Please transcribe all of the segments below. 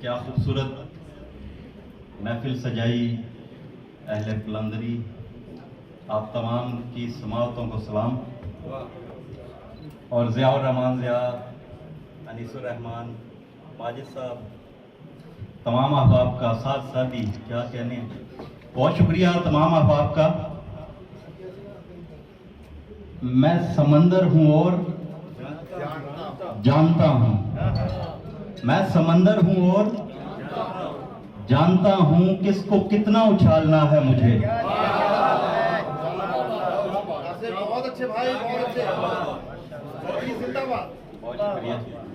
क्या खूबसूरत महफिल सजाई अहले कलंदरी। आप तमाम की समाअतों को सलाम। और ज़ियाउर रहमान ज़िया, अनीसुर रहमान, माजिद साहब, तमाम अहबाब का, साथ साथी क्या कहने, बहुत शुक्रिया तमाम अहबाब का। मैं समंदर हूँ और जानता हूँ, मैं समंदर हूँ और जानता हूँ किसको कितना उछालना है मुझे। बहुत अच्छे भाई, बहुत अच्छे, जिंदाबाद।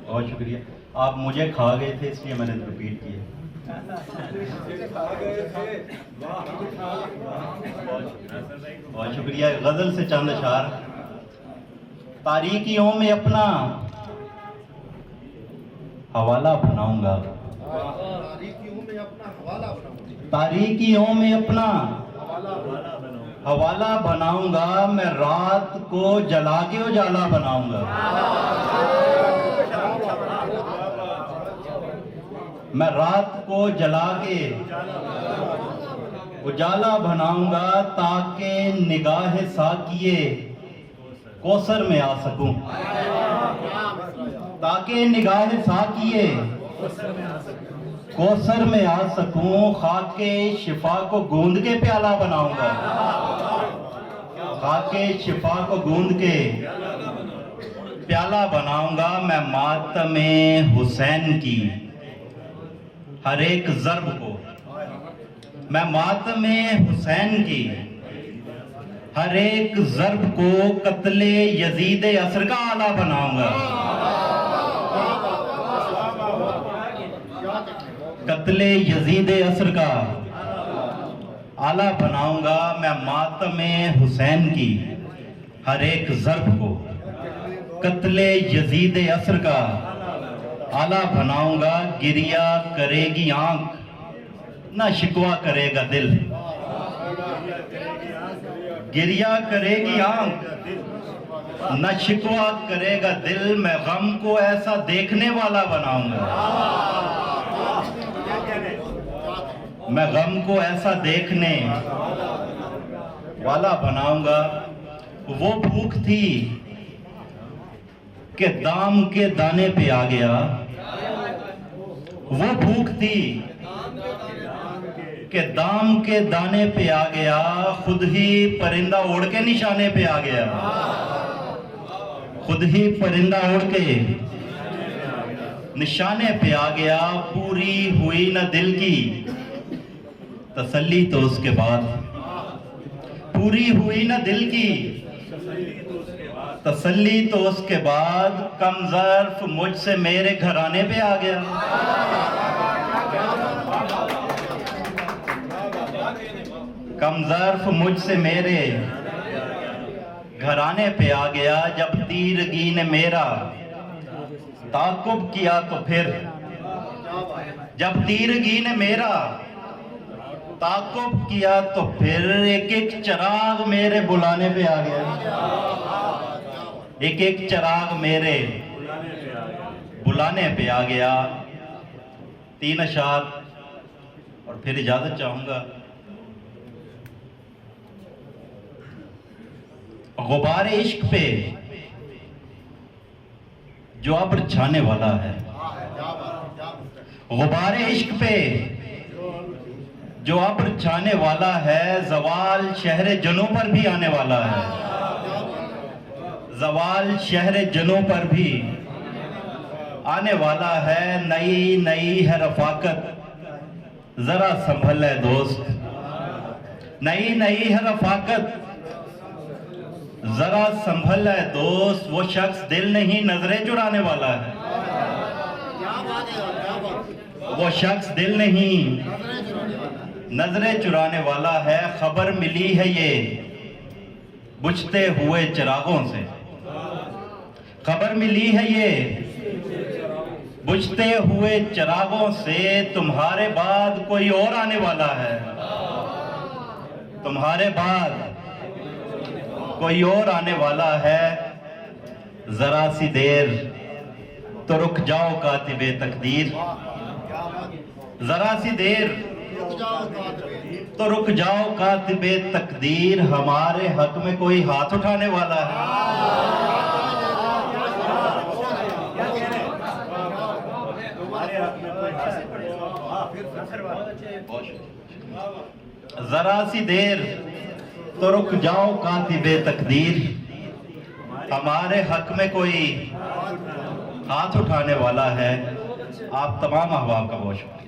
बहुत शुक्रिया। आप मुझे खा गए थे इसलिए मैंने रिपीट किया। बहुत शुक्रिया। गजल से चंद अशार। तारीकियों में अपना हवाला बनाऊंगा, तारीकियों में अपना हवाला बनाऊंगा, मैं रात को जला के उजाला बनाऊंगा, मैं रात को जला के उजाला बनाऊंगा, ताकि निगाह साकिए कौसर में आ सकूं, ताकि निगाह साकिए कौसर में आ सकूं। खाके शिफा को गूंद के प्याला बनाऊंगा, खाके शिफा को गूंद के प्याला बनाऊंगा। मैं मातमे हुसैन की हर एक ज़र्ब को, मैं मातमे हुसैन की हर एक ज़र्ब को कत्ले यजीद असर का आला बनाऊंगा, कत्ले यजीद असर का आला बनाऊंगा। मैं मातमे हुसैन की हर एक ज़र्ब को कत्ले यजीद असर का आला बनाऊंगा। गिरिया करेगी आंख ना शिकवा करेगा दिल, गिरिया करेगी आंख न शिकवा करेगा दिल। मैं गम को ऐसा देखने वाला बनाऊंगा, मैं गम को ऐसा देखने वाला बनाऊंगा। वो भूख थी कि दाम के दाने पे आ गया, वो भूख थी कि दाम के दाने पे आ गया, खुद ही परिंदा उड़ के निशाने पे आ गया, खुद ही परिंदा उड़ के निशाने पे आ गया। पूरी हुई न दिल की तसल्ली तो उसके बाद, पूरी हुई न दिल की तसल्ली तो उसके बाद। कमज़र्फ मुझसे मेरे घराने पे आ गया, कमज़र्फ मुझसे मेरे घराने पे आ गया। जब तीरगी ने मेरा ताक़ुब किया तो फिर, जब तीरगी ने मेरा ताक़ुब किया तो फिर एक एक चिराग मेरे बुलाने पे आ गया, एक एक चिराग मेरे बुलाने पे आ गया। 3 अशार और फिर इजाजत चाहूंगा। गुबारे इश्क पे जो अब्र छाने वाला है, गुबारे इश्क पे जो अब्र छाने वाला है, ज़वाल शहर जनों पर भी आने वाला है, ज़वाल शहर जनों पर भी आने वाला है। नई नई है रफ़ाकत जरा संभल है दोस्त, नई नई है रफ़ाकत जरा संभल है दोस्त। वो शख्स दिल नहीं नजरें चुराने वाला है, वो शख्स दिल नहीं नजरें चुराने वाला है। खबर मिली है ये बुझते हुए चिरागों से, खबर मिली है ये बुझते हुए चिरागों से। तुम्हारे बाद कोई और आने वाला है, तुम्हारे बाद कोई और आने वाला है। जरा सी देर तो रुक जाओ कातिबे तकदीर, जरा सी देर रुक जाओ कातिबे। तो रुक जाओ कातिबे तकदीर, हमारे हक में कोई हाथ उठाने वाला है। जरा सी देर तो रुक जाओ कातिबे तकदीर, हमारे हक में कोई हाथ उठाने वाला है। आप तमाम अहबाब का बहुत शुक्रिया।